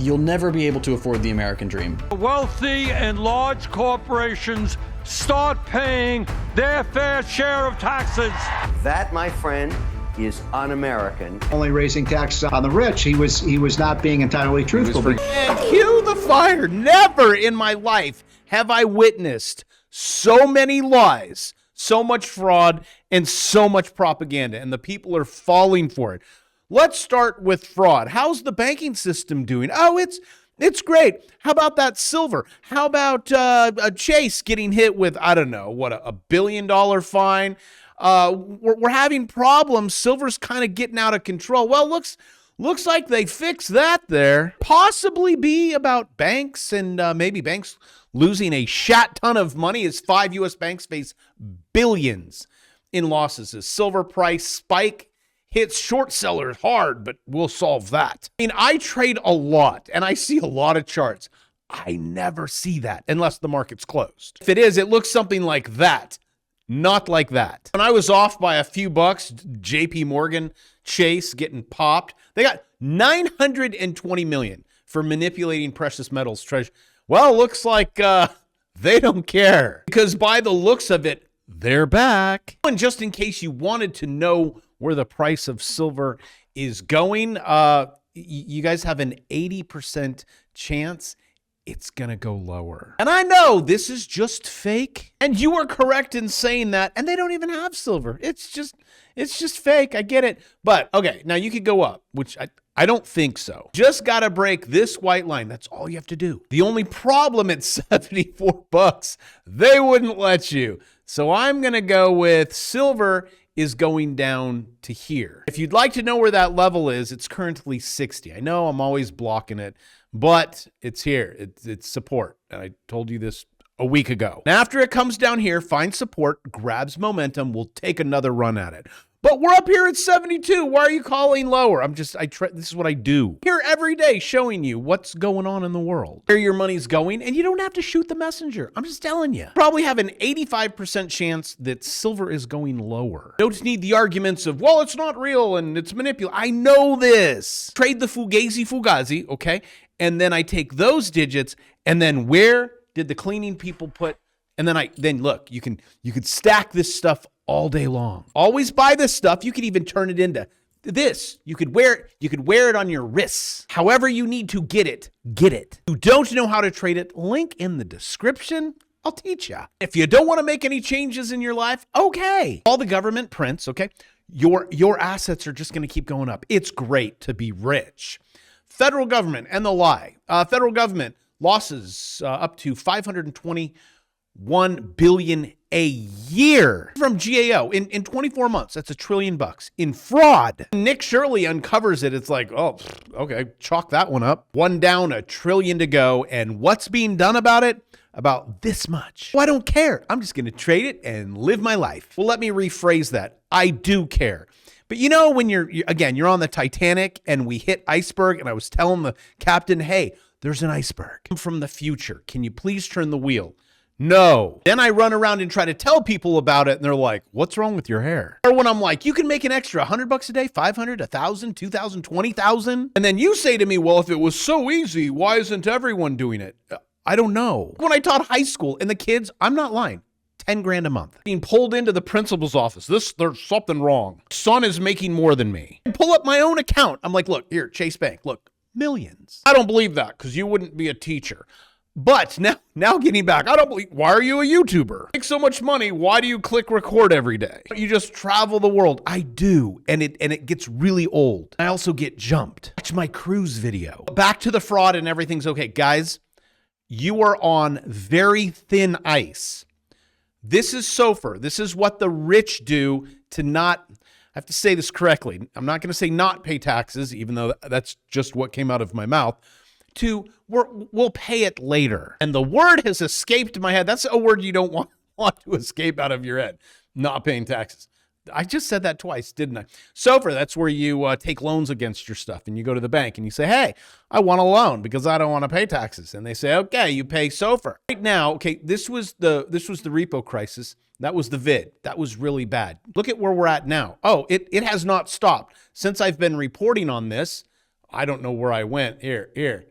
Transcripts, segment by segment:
you'll never be able to afford the American dream. Wealthy and large corporations start paying their fair share of taxes. That, my friend, is un-American. Only raising taxes on the rich. He was not being entirely truthful. And cue the fire. Never in my life have I witnessed so many lies, so much fraud, and so much propaganda, and the people are falling for it. Let's start with fraud. How's the banking system doing? Oh, it's great. How about that silver? How about a Chase getting hit with, I don't know, what, a $1 billion fine? We're having problems. Silver's kind of getting out of control. Well, looks like they fixed that there. Possibly be about banks and maybe banks losing a shat ton of money as 5 U.S. banks face billions in losses as silver price spike hits short sellers hard, but we'll solve that. I mean, I trade a lot and I see a lot of charts. I never see that unless the market's closed. If it is, it looks something like that, not like that. When I was off by a few bucks, JP Morgan Chase getting popped, they got $920 million for manipulating precious metals treasury. Well, looks like they don't care, because by the looks of it, they're back. And just in case you wanted to know where the price of silver is going, you guys have an 80% chance it's gonna go lower. And I know this is just fake, and you are correct in saying that, and they don't even have silver. It's just fake. I get it. But okay, now you could go up, which I don't think so. Just gotta break this white line. That's all you have to do. The only problem at 74 bucks, they wouldn't let you. So I'm gonna go with silver is going down to here. If you'd like to know where that level is, it's currently 60. I know I'm always blocking it, but it's here. It's support. And I told you this a week ago. Now, after it comes down here, finds support, grabs momentum, we'll take another run at it. But we're up here at 72. Why are you calling lower? This is what I do. Here every day showing you what's going on in the world, where your money's going, and you don't have to shoot the messenger. I'm just telling you. Probably have an 85% chance that silver is going lower. Don't need the arguments of, well, it's not real and it's manipulated. I know this. Trade the Fugazi, okay? And then I take those digits, and then where did the cleaning people put? And then look, you could stack this stuff all day long. Always buy this stuff. You could even turn it into this. You could wear it on your wrists. However you need to get it, get it. If you don't know how to trade it, link in the description. I'll teach you. If you don't want to make any changes in your life, okay. All the government prints, okay? Your assets are just going to keep going up. It's great to be rich. Federal government and the lie. Federal government losses up to $521 billion a year from GAO in 24 months. That's $1 trillion in fraud. Nick Shirley uncovers it. It's like, oh, okay, chalk that one up. One down, $1 trillion to go. And what's being done about it? About this much. Well, I don't care. I'm just going to trade it and live my life. Well, let me rephrase that. I do care. But you know, when you're on the Titanic and we hit iceberg, and I was telling the captain, hey, there's an iceberg from the future. Can you please turn the wheel? No. Then I run around and try to tell people about it, and they're like, what's wrong with your hair? Or when I'm like, you can make an extra $100 a day, 500, 1,000, 2,000, 20,000. And then you say to me, well, if it was so easy, why isn't everyone doing it? I don't know. When I taught high school and the kids, I'm not lying, 10 grand a month. Being pulled into the principal's office. There's something wrong. Son is making more than me. I pull up my own account. I'm like, look, here, Chase Bank, look, millions. I don't believe that because you wouldn't be a teacher. But now getting back, I don't believe, why are you a YouTuber? Make so much money, why do you click record every day? You just travel the world. I do, and it gets really old. I also get jumped. Watch my cruise video. Back to the fraud and everything's okay. Guys, you are on very thin ice. This is SOFR. This is what the rich do to not, I have to say this correctly. I'm not going to say not pay taxes, even though that's just what came out of my mouth. We'll pay it later. And the word has escaped my head. That's a word you don't want to escape out of your head. Not paying taxes. I just said that twice, didn't I? SOFR, that's where you take loans against your stuff, and you go to the bank and you say, hey, I want a loan because I don't want to pay taxes. And they say, okay, you pay SOFR. Right now, okay, this was the repo crisis. That was the vid. That was really bad. Look at where we're at now. Oh, it has not stopped. Since I've been reporting on this, I don't know where I went. Here.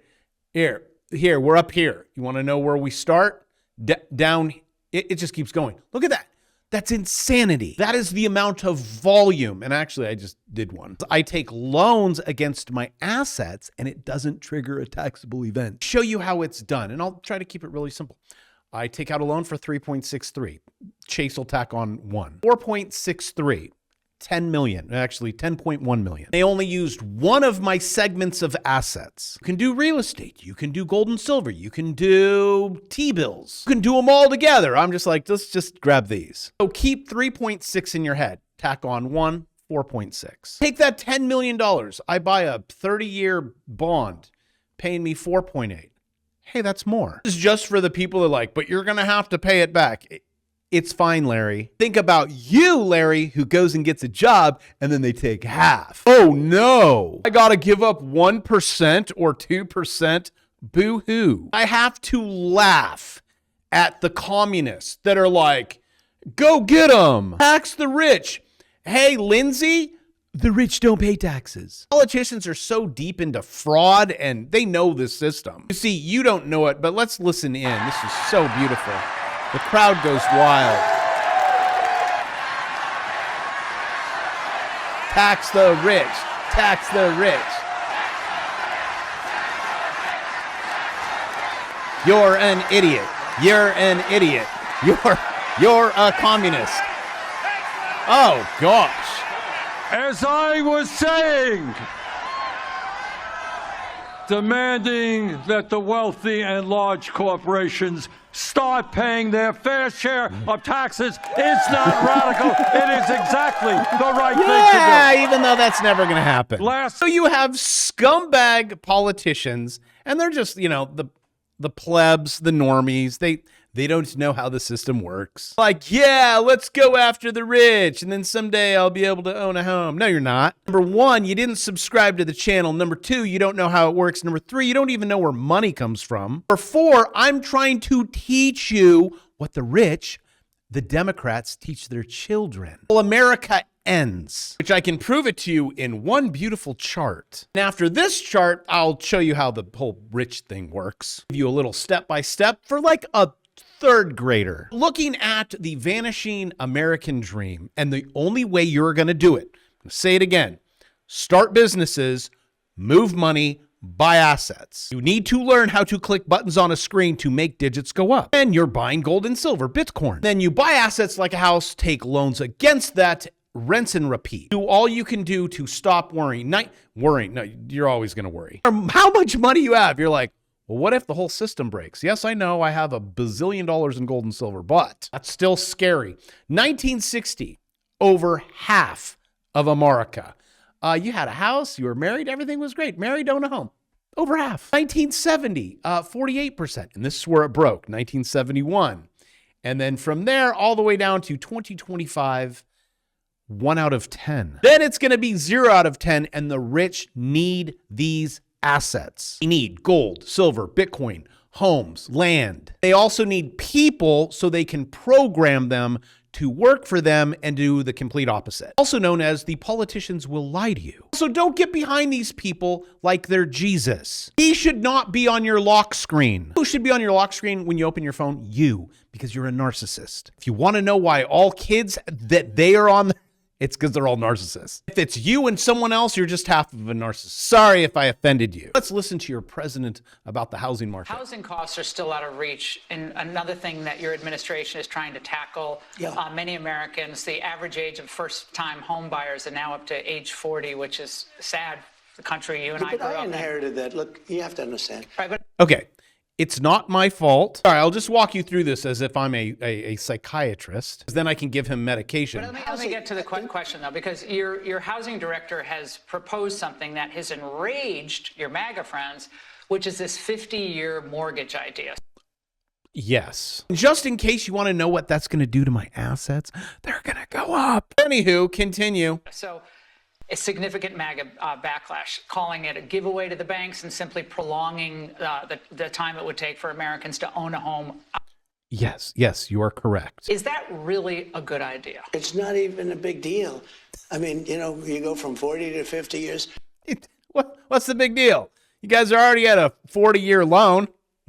Here, we're up here. You want to know where we start? Down, it just keeps going. Look at that. That's insanity. That is the amount of volume. And actually, I just did one. I take loans against my assets and it doesn't trigger a taxable event. Show you how it's done. And I'll try to keep it really simple. I take out a loan for 3.63. Chase will tack on 1. 4.63. 10 million, actually 10.1 million. They only used one of my segments of assets. You can do real estate. You can do gold and silver. You can do T-bills. You can do them all together. I'm just like, let's just grab these. So keep 3.6 in your head. Tack on 1, 4.6. Take that $10 million. I buy a 30-year bond paying me 4.8. Hey, that's more. This is just for the people that are like, but you're going to have to pay it back. It's fine, Larry. Think about you, Larry, who goes and gets a job and then they take half. Oh no, I gotta give up 1% or 2%. Boo-hoo. I have to laugh at the communists that are like, go get them. Tax the rich. Hey, Lindsay, the rich don't pay taxes. Politicians are so deep into fraud and they know this system. You see, you don't know it, but let's listen in. This is so beautiful. The crowd goes wild. Tax the rich. Tax the rich. You're an idiot. You're an idiot. You're a communist. Oh, gosh. As I was saying, demanding that the wealthy and large corporations start paying their fair share of taxes is not radical. It is exactly the right thing to do. Yeah, even though that's never going to happen. So you have scumbag politicians, and they're just, the plebs, the normies. They don't know how the system works. Like, yeah, let's go after the rich, and then someday I'll be able to own a home. No, you're not. Number 1, you didn't subscribe to the channel. Number 2, you don't know how it works. Number 3, you don't even know where money comes from. Number 4, I'm trying to teach you what the rich, the Democrats, teach their children. Well, America ends, which I can prove it to you in one beautiful chart. And after this chart, I'll show you how the whole rich thing works. Give you a little step-by-step for like a third grader. Looking at the vanishing American dream, and the only way you're going to do it, I'm going to say it again, start businesses, move money, buy assets. You need to learn how to click buttons on a screen to make digits go up. And you're buying gold and silver, Bitcoin. Then you buy assets like a house, take loans against that, rinse and repeat. Do all you can do to stop worrying. No, you're always going to worry. How much money you have? You're like, well, what if the whole system breaks? Yes, I know I have $1 bazillion in gold and silver, but that's still scary. 1960, over half of America. You had a house, you were married, everything was great. Married, own a home. Over half. 1970, 48%. And this is where it broke, 1971. And then from there, all the way down to 2025, 1 out of 10. Then it's going to be 0 out of 10, and the rich need these assets. They need gold, silver, Bitcoin, homes, land. They also need people so they can program them to work for them and do the complete opposite. Also known as the politicians will lie to you. So don't get behind these people like they're Jesus. He should not be on your lock screen. Who should be on your lock screen when you open your phone? You, because you're a narcissist. If you want to know why all kids that they are on, it's because they're all narcissists. If it's you and someone else, you're just half of a narcissist. Sorry if I offended you. Let's listen to your president about the housing market. Housing costs are still out of reach. And another thing that your administration is trying to tackle, many Americans, the average age of first-time home buyers are now up to age 40, which is sad. The country you and I grew up in. I inherited that. Look, you have to understand. Right, but okay. It's not my fault. All right, I'll just walk you through this as if I'm a psychiatrist. Then I can give him medication. But let me get to the question, though, because your housing director has proposed something that has enraged your MAGA friends, which is this 50-year mortgage idea. Yes. Just in case you want to know what that's going to do to my assets, they're going to go up. Anywho, continue. So a significant MAGA backlash, calling it a giveaway to the banks and simply prolonging the time it would take for Americans to own a home. Yes, you are correct. Is that really a good idea? It's not even a big deal. I mean, you go from 40 to 50 years. What's the big deal? You guys are already at a 40-year loan.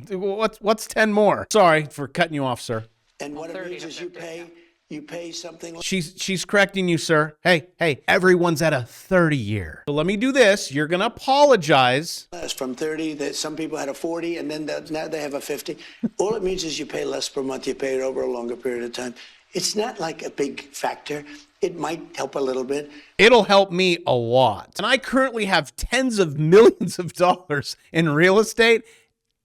What's 10 more? Sorry for cutting you off, sir. And what it means is you pay something like She's correcting you, sir. Hey, everyone's at a 30-year. So let me do this. You're going to apologize. less from 30, that some people had a 40, and then now they have a 50. All it means is you pay less per month. You pay it over a longer period of time. It's not like a big factor. It might help a little bit. It'll help me a lot. And I currently have tens of millions of dollars in real estate,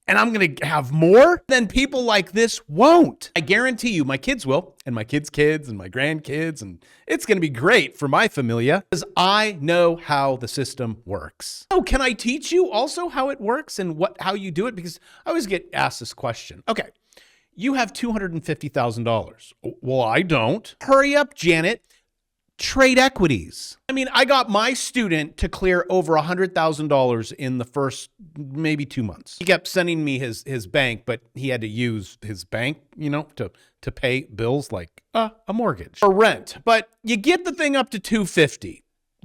and I'm going to have more than people like this won't. I guarantee you my kids will, and my kids' kids, and my grandkids, and it's going to be great for my familia because I know how the system works. Oh, can I teach you also how it works and how you do it? Because I always get asked this question. Okay, you have $250,000. Well, I don't. Hurry up, Janet. Trade equities. I mean, I got my student to clear over $100,000 in the first maybe 2 months. He kept sending me his bank, but he had to use his bank, to pay bills like a mortgage or rent. But you get the thing up to $250.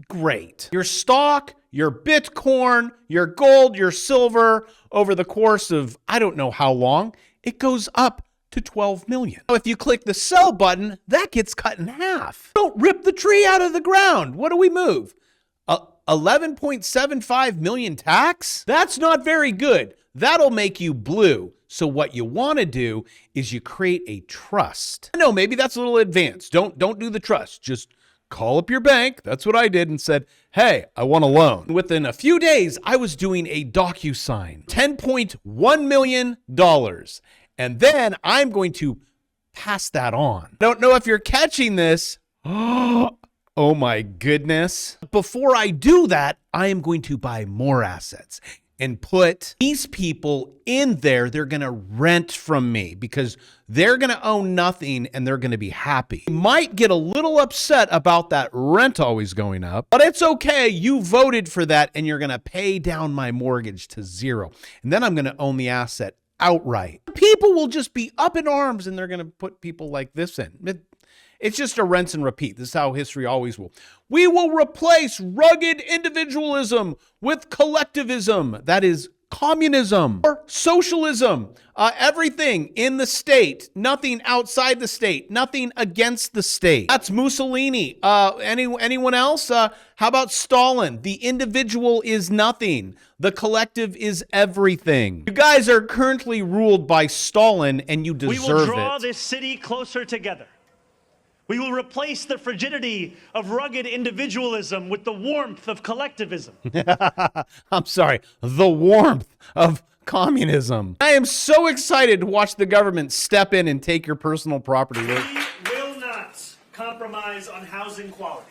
Great. Your stock, your Bitcoin, your gold, your silver, over the course of I don't know how long, it goes up to 12 million. Now, if you click the sell button, that gets cut in half. Don't rip the tree out of the ground. What do we move? 11.75 million tax? That's not very good. That'll make you blue. So what you want to do is you create a trust. I know maybe that's a little advanced. Don't do the trust. Just call up your bank. That's what I did and said, hey, I want a loan. Within a few days, I was doing a DocuSign, $10.1 million. And then I'm going to pass that on. Don't know if you're catching this. Oh my goodness. Before I do that, I am going to buy more assets and put these people in there. They're going to rent from me because they're going to own nothing and they're going to be happy. You might get a little upset about that rent always going up, but it's okay. You voted for that and you're going to pay down my mortgage to zero. And then I'm going to own the asset outright. People will just be up in arms and they're going to put people like this in. It's just a rinse and repeat. This is how history always will. We will replace rugged individualism with collectivism. That is communism or socialism. Everything in the state, nothing outside the state, nothing against the state. That's Mussolini. Anyone else? How about Stalin? The individual is nothing. The collective is everything. You guys are currently ruled by Stalin and you deserve it. We will draw this city closer together. We will replace the frigidity of rugged individualism with the warmth of collectivism. I'm sorry, the warmth of communism. I am so excited to watch the government step in and take your personal property. We will not compromise on housing quality.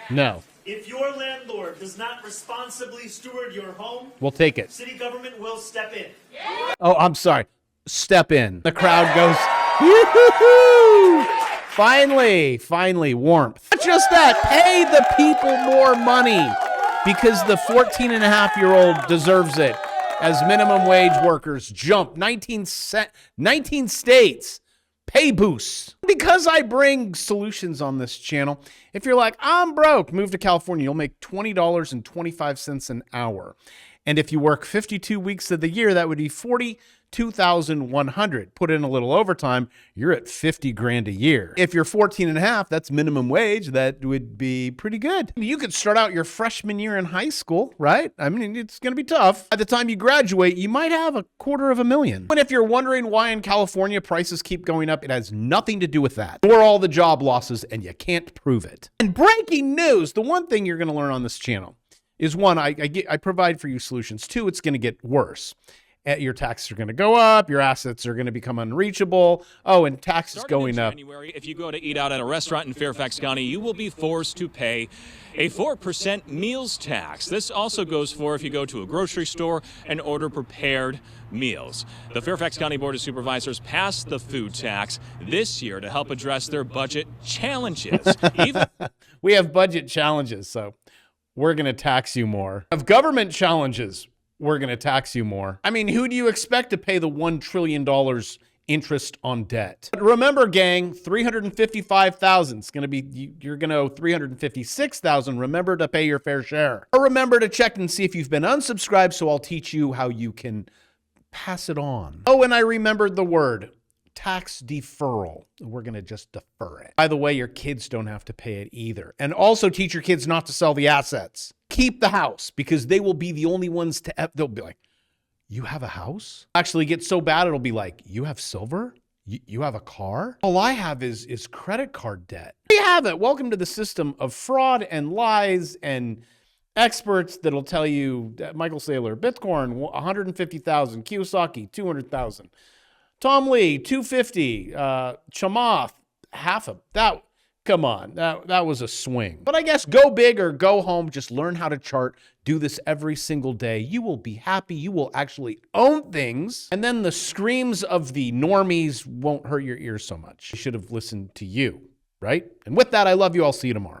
No. If your landlord does not responsibly steward your home, we'll take it. City government will step in. Oh, I'm sorry. Step in. The crowd goes, yoo-hoo-hoo! Finally, warmth. Not just that, pay the people more money because the 14-and-a-half-year-old deserves it as minimum wage workers jump 19 states. Pay boosts. Because I bring solutions on this channel, if you're like, I'm broke, move to California, you'll make $20.25 an hour. And if you work 52 weeks of the year, that would be $42,100. Put in a little overtime, you're at 50 grand a year. If you're 14 and a half, that's minimum wage. That would be pretty good. You could start out your freshman year in high school, right? I mean, it's going to be tough. By the time you graduate, you might have $250,000. And if you're wondering why in California prices keep going up, it has nothing to do with that. Or all the job losses, and you can't prove it. And breaking news, the one thing you're going to learn on this channel is one, I provide for you solutions. Two, it's going to get worse. Your taxes are going to go up. Your assets are going to become unreachable. Oh, and taxes going up. January, if you go to eat out at a restaurant in Fairfax County, you will be forced to pay a 4% meals tax. This also goes for if you go to a grocery store and order prepared meals. The Fairfax County Board of Supervisors passed the food tax this year to help address their budget challenges. We have budget challenges, so we're going to tax you more. We have government challenges. We're going to tax you more. I mean, who do you expect to pay the $1 trillion interest on debt. But remember, gang, $355,000 is going to be, you're going to owe $356,000. Remember to pay your fair share. Or remember to check and see if you've been unsubscribed, so I'll teach you how you can pass it on. Oh, and I remembered the word. Tax deferral. We're going to just defer it. By the way, your kids don't have to pay it either. And also teach your kids not to sell the assets. Keep the house, because they will be the only ones they'll be like, you have a house? Actually get so bad, it'll be like, you have silver? You have a car? All I have is credit card debt. We have it. Welcome to the system of fraud and lies and experts that'll tell you, Michael Saylor, Bitcoin, 150,000, Kiyosaki, 200,000. Tom Lee, 250. Chamath, half of that. Come on, that was a swing. But I guess go big or go home. Just learn how to chart. Do this every single day. You will be happy. You will actually own things. And then the screams of the normies won't hurt your ears so much. You should have listened to you, right? And with that, I love you. I'll see you tomorrow.